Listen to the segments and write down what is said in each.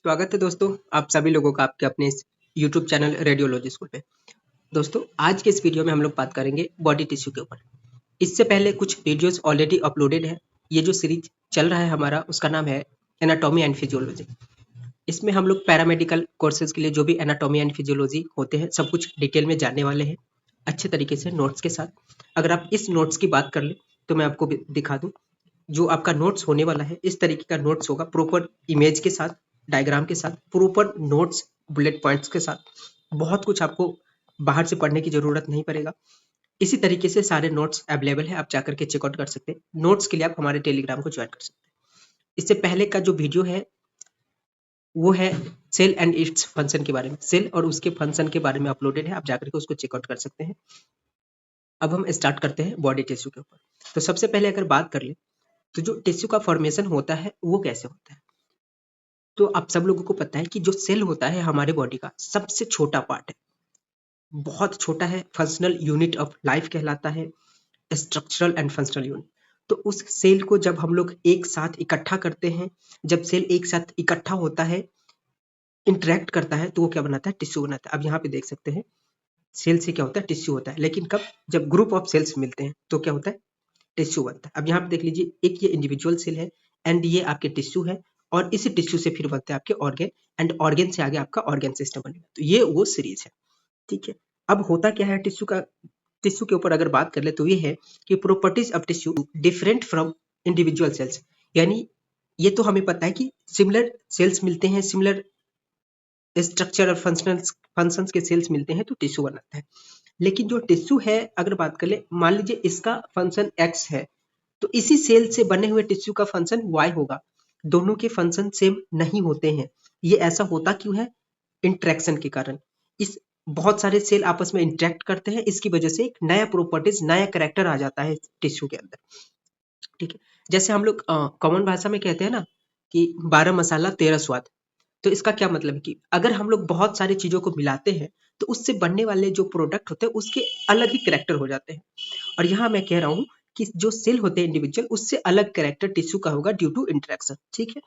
स्वागत है दोस्तों, आप सभी लोगों का आपके अपने इस यूट्यूब चैनल रेडियोलॉजी स्कूल पे। दोस्तों, आज के इस वीडियो में हम लोग बात करेंगे बॉडी टिश्यू के ऊपर। इससे पहले कुछ वीडियोस ऑलरेडी अपलोडेड है। ये जो सीरीज चल रहा है हमारा, उसका नाम है एनाटॉमी एंड फिजियोलॉजी। इसमें हम लोग पैरामेडिकल कोर्सेज के लिए जो भी एनाटॉमी एंड फिजियोलॉजी होते हैं, सब कुछ डिटेल में जानने वाले हैं, अच्छे तरीके से नोट्स के साथ। अगर आप इस नोट्स की बात कर ले तो मैं आपको भी दिखा दूं, जो आपका नोट्स होने वाला है इस तरीके का नोट्स होगा, प्रॉपर इमेज के साथ, डायग्राम के साथ, प्रॉपर नोट्स, बुलेट पॉइंट्स के साथ। बहुत कुछ आपको बाहर से पढ़ने की जरूरत नहीं पड़ेगा। इसी तरीके से सारे नोट्स अवेलेबल है, आप जाकर के चेकआउट कर सकते हैं। नोट्स के लिए आप हमारे टेलीग्राम को ज्वाइन कर सकते हैं। इससे पहले का जो वीडियो है वो है सेल एंड इट्स फंक्शन के बारे में। सेल और उसके फंक्शन के बारे में अपलोडेड है, आप जाकर के उसको चेकआउट कर सकते हैं। अब हम स्टार्ट करते हैं बॉडी टिश्यू के ऊपर। तो सबसे पहले अगर बात कर ले तो जो टिश्यू का फॉर्मेशन होता है वो कैसे होता है। तो आप सब लोगों को पता है कि जो सेल होता है हमारे बॉडी का सबसे छोटा पार्ट है, बहुत छोटा है, फंक्शनल यूनिट ऑफ लाइफ कहलाता है, स्ट्रक्चरल एंड फंक्शनल यूनिट। तो उस सेल को जब हम लोग एक साथ इकट्ठा करते हैं, जब सेल एक साथ इकट्ठा होता है, इंटरेक्ट करता है, तो वो क्या बनाता है, टिश्यू बनाता है। अब यहाँ पे देख सकते हैं सेल से क्या होता है, टिश्यू होता है। लेकिन कब, जब ग्रुप ऑफ सेल्स मिलते हैं तो क्या होता है, टिश्यू बनता है। अब यहाँ पे देख लीजिए, एक ये इंडिविजुअल सेल है एंड ये आपके टिश्यू है, और इसी टिश्यू से फिर बनते हैं आपके ऑर्गन, एंड ऑर्गन से आगे आपका ऑर्गन सिस्टम बनेगा। तो ये वो सीरीज है, ठीक है। अब होता क्या है टिश्यू का, टिश्यू के ऊपर अगर बात कर ले तो ये है कि properties of tissue different from individual cells. यानी ये तो हमें पता है कि सिमिलर सेल्स मिलते हैं, सिमिलर स्ट्रक्चर और फंक्शंस के सेल्स मिलते हैं तो टिश्यू बनाता है। लेकिन जो टिश्यू है, अगर बात कर ले, मान लीजिए इसका फंक्शन एक्स है, तो इसी सेल से बने हुए टिश्यू का फंक्शन वाई होगा। दोनों के फंक्शन सेम नहीं होते हैं। ये ऐसा होता क्यों है, इंटरेक्शन के कारण। इस बहुत सारे सेल आपस में इंटरेक्ट करते हैं, इसकी वजह से एक नया प्रॉपर्टीज, नया कैरेक्टर आ जाता है टिश्यू के अंदर, ठीक है। जैसे हम लोग कॉमन भाषा में कहते हैं ना कि 12 मसाला 13 स्वाद। तो इसका क्या मतलब है कि अगर हम लोग बहुत सारी चीजों को मिलाते हैं तो उससे बनने वाले जो प्रोडक्ट होते हैं उसके अलग ही कैरेक्टर हो जाते हैं। और यहाँ मैं कह रहा हूँ कि जो सेल होते हैं इंडिविजुअल, उससे अलग कैरेक्टर टिश्यू का होगा ड्यू टू इंटरेक्शन, ठीक है।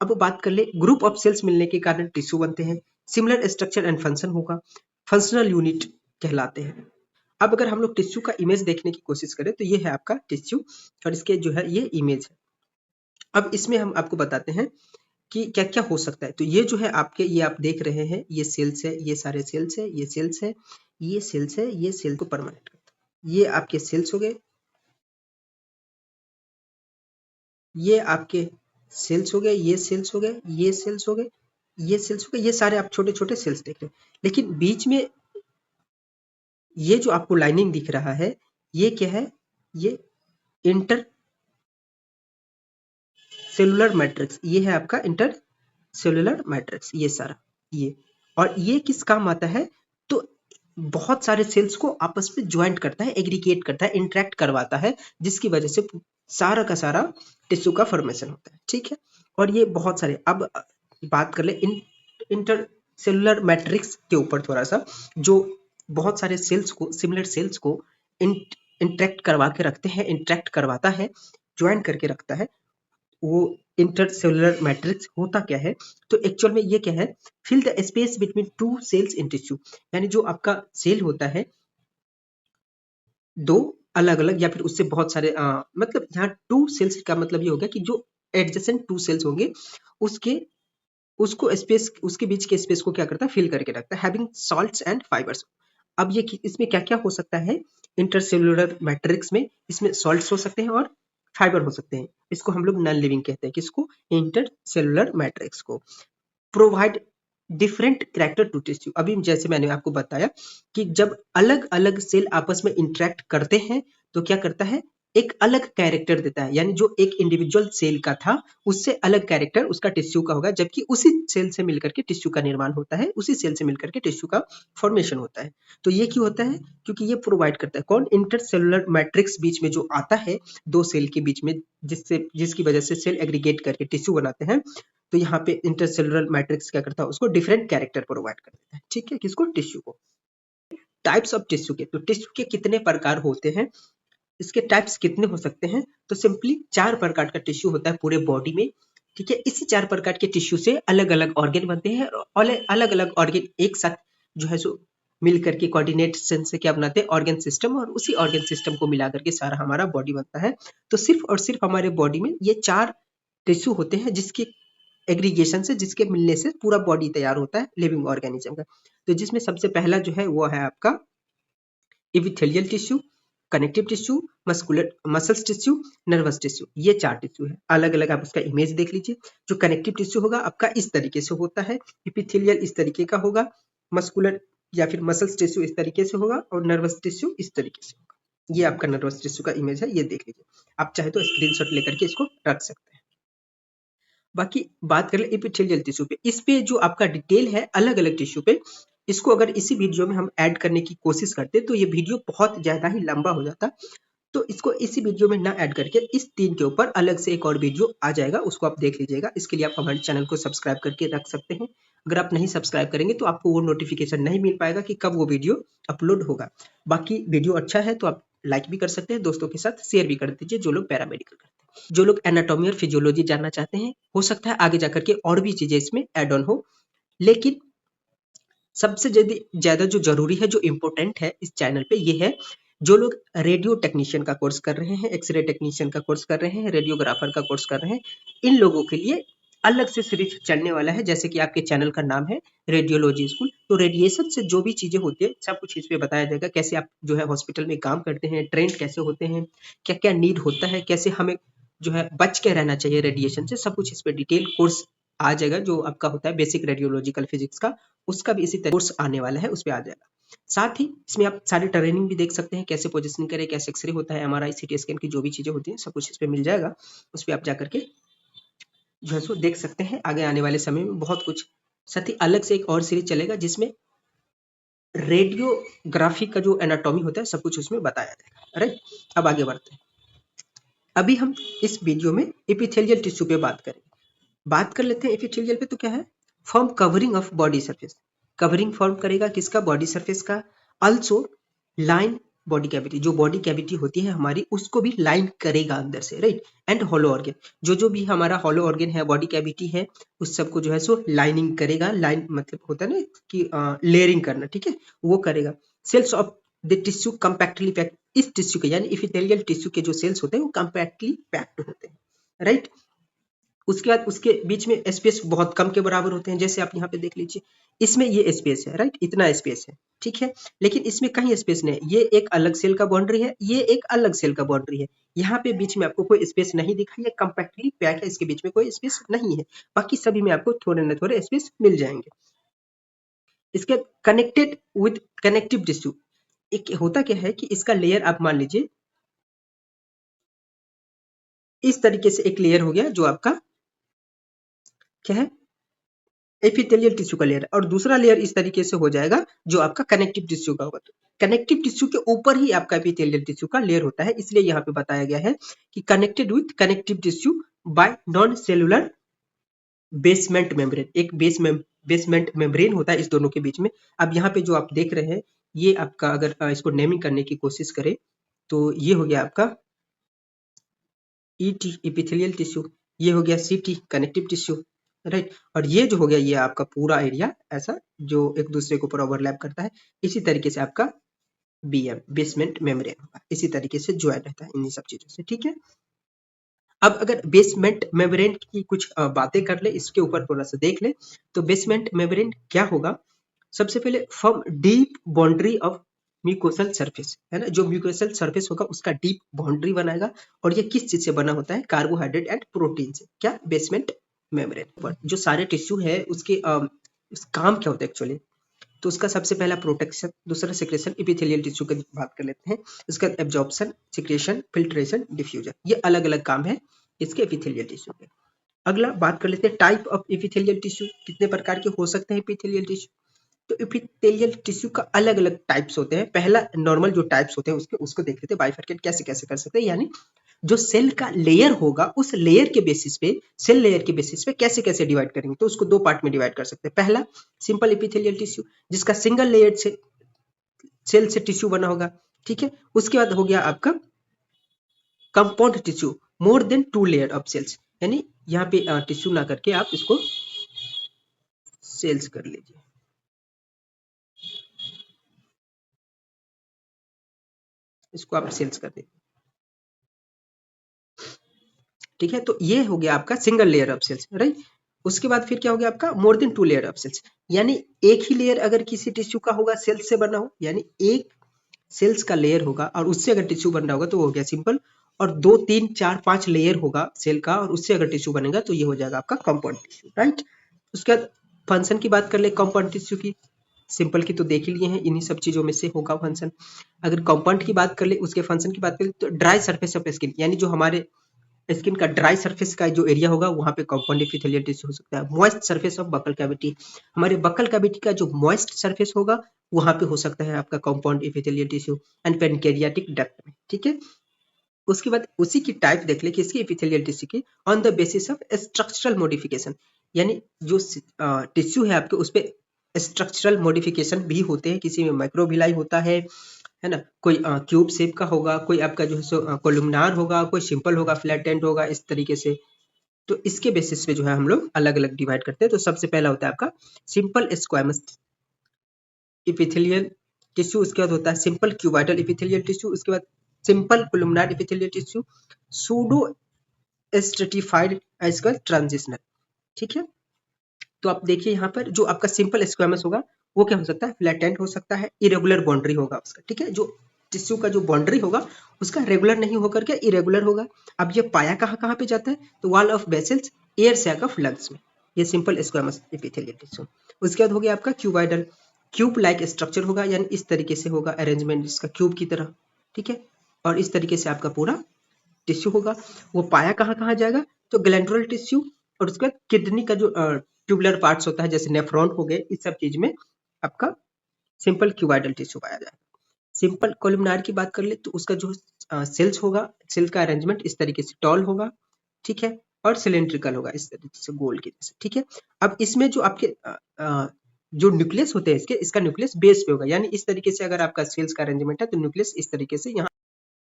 अब बात कर ले, ग्रुप ऑफ सेल्स मिलने के कारण टिश्यू बनते हैं, सिमिलर स्ट्रक्चर एंड फंक्शन होगा, फंक्शनल यूनिट कहलाते हैं। अब अगर हम लोग टिश्यू का इमेज देखने की कोशिश करें तो ये है आपका टिश्यू, और इसके जो है ये इमेज है। अब इसमें हम आपको बताते हैं कि क्या क्या हो सकता है। तो ये जो है आपके, ये आप देख रहे हैं, ये सेल्स है, ये सारे सेल्स है, ये सेल्स है, ये सेल्स है, ये सेल को परमानेंट करता है। ये आपके सेल्स हो गए, ये आपके सेल्स हो गए, ये सेल्स हो गए, ये सेल्स हो गए, ये सेल्स हो गए, ये सारे आप छोटे छोटे सेल्स देख रहे हैं। लेकिन बीच में ये जो आपको लाइनिंग दिख रहा है, ये क्या है, ये इंटर सेलुलर मैट्रिक्स, ये है आपका इंटर सेलुलर मैट्रिक्स, ये सारा, ये। और ये किस काम आता है, तो बहुत सारे सेल्स को आपस में ज्वाइंट करता है, एग्रीगेट करता है, इंटरेक्ट करवाता है, जिसकी वजह से सारा का सारा टिश्यू का फॉर्मेशन होता है, ठीक है। और ये बहुत सारे, अब बात कर ले इंटर सेलुलर मैट्रिक्स के ऊपर थोड़ा सा, जो बहुत सारे सेल्स को, सिमिलर सेल्स को इंटरेक्ट करवा के रखते हैं, इंटरेक्ट करवाता है, ज्वाइन करके रखता है, वो इंटरसेलुलर मैट्रिक्स होता क्या है। तो एक्चुअल में ये क्या है, fill the space between two cells in tissue. यानी जो आपका सेल होता है, दो अलग अलग या फिर उससे बहुत सारे मतलब यहाँ टू सेल्स का मतलब ये होगा कि जो एडजेसेंट टू सेल्स होंगे, उसके उसको स्पेस, उसके बीच के स्पेस को क्या करता है, फिल करके रखता है, हैविंग सॉल्ट्स एंड फाइबर्स। अब ये इसमें क्या क्या हो सकता है, इंटरसेलुलर मैट्रिक्स में, इसमें सॉल्ट्स हो सकते हैं और फाइबर हो सकते हैं। इसको हम लोग नॉन लिविंग कहते हैं, किसको, इंटरसेलुलर मैट्रिक्स को। Provide different character to tissue. अभी जैसे मैंने आपको बताया कि जब अलग अलग सेल आपस में इंटरेक्ट करते हैं तो क्या करता है, एक अलग कैरेक्टर देता है। यानी जो एक इंडिविजुअल सेल का था, उससे अलग कैरेक्टर उसका टिश्यू का होगा, जबकि उसी सेल से मिलकर के टिश्यू का निर्माण होता है, उसी सेल से मिलकर के टिश्यू का फॉर्मेशन होता है। तो ये क्यों होता है, क्योंकि ये प्रोवाइड करता है कौन, इंटरसेलुलर मैट्रिक्स बीच में जो आता है दो सेल के बीच में, जिससे, जिसकी वजह से सेल एग्रीगेट करके टिश्यू बनाते हैं। तो यहाँ पे इंटरसेलुलर मैट्रिक्स क्या करता है, उसको डिफरेंट कैरेक्टर प्रोवाइड कर देता है, ठीक है, किसको, टिश्यू को। टाइप्स ऑफ टिश्यू के, तो टिश्यू के कितने प्रकार होते हैं, इसके टाइप्स कितने हो सकते हैं, तो सिंपली 4 प्रकार का टिश्यू होता है पूरे बॉडी में। ठीक है। इसी 4 प्रकार के टिश्यू से अलग अलग ऑर्गेन बनते हैं और अलग अलग ऑर्गेन एक साथ जो है सो मिल करके कोऑर्डिनेशन से क्या बनाते हैं, ऑर्गन सिस्टम, और उसी ऑर्गन सिस्टम को मिला करके सारा हमारा बॉडी बनता है। तो सिर्फ और सिर्फ हमारे बॉडी में ये 4 टिश्यू होते हैं जिसके एग्रीगेशन से, जिसके मिलने से पूरा बॉडी तैयार होता है लिविंग ऑर्गेनिज्म का। तो जिसमें सबसे पहला जो है वो है आपका epithelial tissue, connective tissue, muscular muscles tissue, nervous tissue, ये 4 टिश्यू है। अलग अलग आप उसका इमेज देख लीजिए। जो कनेक्टिव टिश्यू होगा आपका इस तरीके से होता है, एपिथेलियल इस तरीके का होगा, मस्कुलर या फिर मसल्स टिश्यू इस तरीके से होगा, और नर्वस टिश्यू इस तरीके से होगा। ये आपका नर्वस टिश्यू का इमेज है, ये देख लीजिए। आप चाहे तो स्क्रीनशॉट लेकर के इसको रख सकते हैं। बाकी बात कर ले एपिथेलियल टिश्यू पे, इस पे जो आपका डिटेल है अलग अलग टिश्यू पे, इसको अगर इसी वीडियो में हम ऐड करने की कोशिश करते तो ये वीडियो बहुत ज्यादा ही लंबा हो जाता। तो इसको इसी वीडियो में ना ऐड करके इस 3 के ऊपर अलग से एक और वीडियो आ जाएगा, उसको आप देख लीजिएगा। इसके लिए आप हमारे चैनल को सब्सक्राइब करके रख सकते हैं। अगर आप नहीं सब्सक्राइब करेंगे तो आपको वो नोटिफिकेशन नहीं मिल पाएगा कि कब वो वीडियो अपलोड होगा। बाकी वीडियो अच्छा है तो आप लाइक भी कर सकते हैं, दोस्तों के साथ शेयर भी कर दीजिए जो लोग पैरामेडिकल करते हैं। जो लोग एनाटॉमी और फिजियोलॉजी जानना चाहते हैं, हो सकता है आगे जाकर के और भी चीजें इसमें ऐड ऑन हो, लेकिन सबसे ज्यादा जो जरूरी है, जो इम्पोर्टेंट है इस चैनल पे, ये है जो लोग रेडियो टेक्नीशियन का कोर्स कर रहे हैं, एक्सरे टेक्नीशियन का कोर्स कर रहे हैं, रेडियोग्राफर का कोर्स कर रहे हैं, इन लोगों के लिए अलग से सीरीज चलने वाला है। जैसे कि आपके चैनल का नाम है रेडियोलॉजी स्कूल, तो रेडिएशन से जो भी चीजें होती है सब कुछ इस पे बताया जाएगा। कैसे आप जो है हॉस्पिटल में काम करते हैं, ट्रेन कैसे होते हैं, क्या क्या नीड होता है, कैसे हमें जो है बच के रहना चाहिए रेडिएशन से, सब कुछ इस पे डिटेल कोर्स आ जाएगा। जो आपका होता है बेसिक रेडियोलॉजिकल फिजिक्स का, उसका भी इसी तरह कोर्स आने वाला है, उस पे आ जाएगा। साथ ही इसमें आप सारी ट्रेनिंग भी देख सकते हैं, कैसे पोजिशनिंग करें, कैसे एक्सरे होता है, एमआरआई, सीटी स्कैन की जो भी चीजें होती हैं सब कुछ इस पे मिल जाएगा। उस पे आप जाकर के जो है सो देख सकते हैं। आगे आने वाले समय में बहुत कुछ, साथ ही अलग से एक और सीरीज चलेगा जिसमें रेडियोग्राफी का जो एनाटॉमी होता है सब कुछ उसमें बताया जाएगा। राइट, अब आगे बढ़ते हैं। अभी हम इस वीडियो में एपिथेलियल टिश्यू पे बात करेंगे। बात कर लेते हैं एपिथेलियल पे, तो क्या है, form covering of body surface, covering form करेगा किसका, बॉडी सरफेस का। अल्सो लाइन बॉडी कैविटी, जो बॉडी कैविटी होती है हमारी उसको भी लाइन करेगा अंदर से, राइट। एंड हॉलो ऑर्गन, जो भी हमारा हॉलो ऑर्गन है, बॉडी कैविटी है, उस सबको जो है सो लाइनिंग करेगा। लाइन मतलब होता है ना कि लेयरिंग करना, ठीक है, वो करेगा। Cells of the tissue compactly packed, इस टिश्यू के यानी एपिथेलियल टिश्यू के जो सेल्स होते हैं वो कंपैक्टली पैक्ड होते हैं, राइट। उसके बाद उसके बीच में स्पेस बहुत कम के बराबर होते हैं, जैसे आप यहाँ पे देख लीजिए, इसमें ये स्पेस है, राइट, इतना स्पेस है, ठीक है। लेकिन इसमें कहीं स्पेस नहीं है, ये एक अलग सेल का बाउंड्री है, ये एक अलग सेल का बाउंड्री है। यहाँ पे बीच में आपको कोई स्पेस नहीं दिखा, ये कंपैक्टली पैक है, इसके बीच में कोई स्पेस नहीं है। बाकी सभी में आपको थोड़े न थोड़े स्पेस मिल जाएंगे। इसके कनेक्टेड विद कनेक्टिव टिश्यू, एक होता क्या है कि इसका लेयर आप मान लीजिए इस तरीके से एक लेयर हो गया जो आपका क्या है, एपिथेलियल टिश्यू का लेयर, और दूसरा लेयर इस तरीके से हो जाएगा जो आपका कनेक्टिव टिश्यू का होगा। तो कनेक्टिव टिश्यू के ऊपर ही आपका एपिथेलियल टिश्यू का लेयर होता है, इसलिए यहाँ पे बताया गया है कि connected with connective tissue bye non cellular basement membrane, एक बेसमेंट मेम्ब्रेन होता है इस दोनों के बीच में। अब यहाँ पे जो आप देख रहे हैं, ये आपका अगर इसको नेमिंग करने की कोशिश करें तो ये हो गया आपका ईटी एपिथेलियल टिश्यू, ये हो गया सीटी कनेक्टिव टिश्यू, राइट। और ये जो हो गया ये आपका पूरा एरिया ऐसा जो एक दूसरे के ऊपर ओवरलैप करता है। इसी तरीके से आपका बीएम बेसमेंट मेम्ब्रेन होगा, इसी तरीके से ज्वाइन रहता है इन सब चीजों से, ठीक है। अब अगर बेसमेंट मेम्ब्रेन की कुछ बातें कर ले, इसके ऊपर थोड़ा सा देख ले, तो बेसमेंट मेम्ब्रेन क्या होगा, सबसे पहले form deep boundary of mucosal surface, है ना, जो म्यूकोसल सरफेस होगा उसका डीप बाउंड्री बनाएगा। और ये किस चीज से बना होता है, कार्बोहाइड्रेट एंड प्रोटीन से, क्या, बेसमेंट मेम्ब्रेन पर जो सारे टिश्यू है उसके काम क्या होता है एक्चुअली, तो उसका सबसे पहला प्रोटेक्शन, दूसरा सिक्रेशन, एपिथेलियल टिश्यू की बात कर लेते हैं, उसका एब्जॉर्प्शन, सिक्रेशन, फिल्ट्रेशन, डिफ्यूजन, ये अलग अलग काम है इसके एपिथेलियल टिश्यू के। अगला बात कर लेते हैं टाइप ऑफ एपिथेलियल टिश्यू, कितने प्रकार के हो सकते हैं एपिथेलियल टिश्यू। तो एपिथेलियल टिश्यू का अलग अलग टाइप्स होते हैं। पहला नॉर्मल जो टाइप्स होते हैं उसको देख लेते हैं, बाइफरकेट कैसे कैसे कर सकते हैं, यानी जो सेल का लेयर होगा उस लेयर के बेसिस पे, सेल लेयर के बेसिस पे कैसे कैसे डिवाइड करेंगे, तो उसको दो पार्ट में डिवाइड कर सकते हैं। पहला सिंपल एपिथेलियल टिश्यू, जिसका सिंगल लेयर से सेल से टिश्यू बना होगा, ठीक है। उसके बाद हो गया आपका compound tissue, more than 2 layer of cells, यानी यहाँ पे टिश्यू ना करके आप इसको सेल्स कर लीजिए। इसको आप सेल्स कर दीजिए। ठीक है, तो ये हो गया आपका single layer of cells, right. उसके बाद फिर क्या हो गया आपका more than 2 layer of cells, यानी एक ही लेयर अगर किसी टिश्यू का होगा सेल्स से बना हो, यानी एक सेल्स का लेयर होगा और उससे अगर टिश्यू बन रहा होगा तो वो हो गया सिंपल, और 2 3 4 5 लेयर होगा सेल का और उससे अगर टिश्यू बनेगा तो ये हो जाएगा आपका कंपाउंड टिश्यू, राइट। उसके बाद फंक्शन की बात कर ले कंपाउंड टिश्यू की, सिंपल की तो देख ही लिए हैं, इन्हीं सब चीजों में से होगा फंक्शन। अगर कंपाउंड की बात कर ले, उसके फंक्शन की बात कर ले, तो ड्राई सरफेस ऑफ स्किन, यानी जो हमारे स्किन का ड्राई सरफेस का जो एरिया होगा वहां पे कंपाउंड एपिथेलियल टिश्यू हो सकता है। Moist surface of buccal cavity, हमारे बकल कैविटी का जो मॉइस्ट सरफेस होगा वहां पे हो सकता है आपका compound epithelial tissue and pancreatic duct में, ठीक है। उसके बाद उसी की टाइप देख ले कि इसकी एपिथेलियल टिश्यू की on the basis of structural modification, यानी जो टिश्यू है आपके उस पे स्ट्रक्चरल मॉडिफिकेशन भी होते हैं, किसी में माइक्रोविलाई होता है ना, कोई क्यूब शेप का होगा, कोई आपका जो है सो कोलुमनार होगा, कोई सिंपल होगा, फ्लैटेंड होगा, इस तरीके से। तो इसके बेसिस पे जो है हम लोग अलग अलग डिवाइड करते हैं। तो सबसे पहला होता है आपका सिंपल स्क्वैमस एपिथेलियल टिश्यू, उसके बाद होता है सिंपल क्यूबाइडल एपिथेलियल टिश्यू, उसके बाद simple columnar epithelial tissue, pseudo stratified, इसका ट्रांजिशनल, ठीक है। तो आप देखिए यहाँ पर जो आपका सिंपल स्क्वेमस होगा वो क्या हो सकता है, फ्लैटेंट हो सकता है, इरेगुलर बाउंड्री होगा उसका, ठीक है। जो टिश्यू का जो बाउंड्री होगा उसका रेगुलर नहीं होकर के इरेगुलर होगा। अब ये पाया कहाँ कहाँ पे जाता है, तो wall of vessels, air sac of lungs में, ये सिंपल स्क्वेमस एपिथेलियल टिश्यू। उसके बाद हो गया आपका क्यूबाइडल, क्यूब लाइक स्ट्रक्चर होगा, यानी इस तरीके से होगा अरेंजमेंट इसका क्यूब की तरह, ठीक है। और इस तरीके से आपका पूरा टिश्यू होगा। वो पाया कहाँ कहाँ जाएगा, तो ग्लैंडुलर टिश्यू, और उसके बाद किडनी का जो ट्यूबुलर पार्ट्स होता है जैसे नेफ्रॉन हो गए, इस सब चीज में आपका सिंपल क्यूबाइडल टिश्यू पाया जाएगा। सिंपल कोलुमनार की बात कर ले तो उसका जो सेल्स होगा, सेल का अरेंजमेंट इस तरीके से टॉल होगा, ठीक है, और सिलेंड्रिकल होगा इस तरीके से गोल की जैसे, ठीक है। अब इसमें जो आपके जो न्यूक्लियस होते हैं इसका न्यूक्लियस बेस पे होगा, यानी इस तरीके से अगर आपका सेल्स का अरेंजमेंट है तो न्यूक्लियस इस तरीके से यहाँ।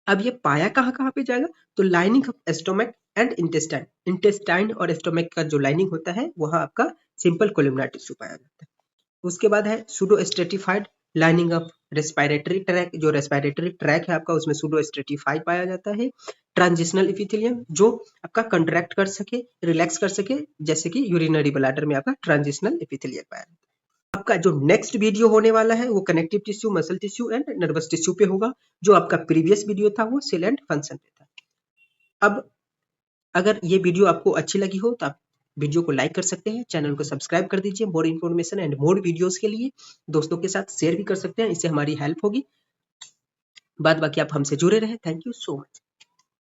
अब ये पाया कहाँ कहाँ पे जाएगा, तो lining of stomach and intestine, intestine और एस्टोमक का जो लाइनिंग होता है वहां आपका सिंपल कोलुमनार टिश्यू पाया जाता है। उसके बाद है pseudo stratified lining of respiratory tract, जो रेस्पिरेटरी ट्रैक है आपका उसमें सूडो स्ट्रेटिफाइड पाया जाता है। ट्रांजिशनल एपिथेलियम जो आपका कंट्रैक्ट कर सके, रिलैक्स कर सके, जैसे कि यूरिनरी ब्लैडर में आपका ट्रांजिशनल एपिथेलियम पाया जाता है। आपका जो नेक्स्ट वीडियो होने वाला है वो connective tissue, muscle tissue and nervous tissue पे होगा। जो आपका प्रीवियस वीडियो था वो सेल एंड फंक्शन पे था। अब अगर ये वीडियो आपको अच्छी लगी हो तो आप वीडियो को लाइक कर सकते हैं, चैनल को सब्सक्राइब कर दीजिए more information and more videos के लिए। दोस्तों के साथ शेयर भी कर सकते हैं, इससे हमारी हेल्प होगी। बाद बाकी आप हमसे जुड़े रहे। Thank you so much.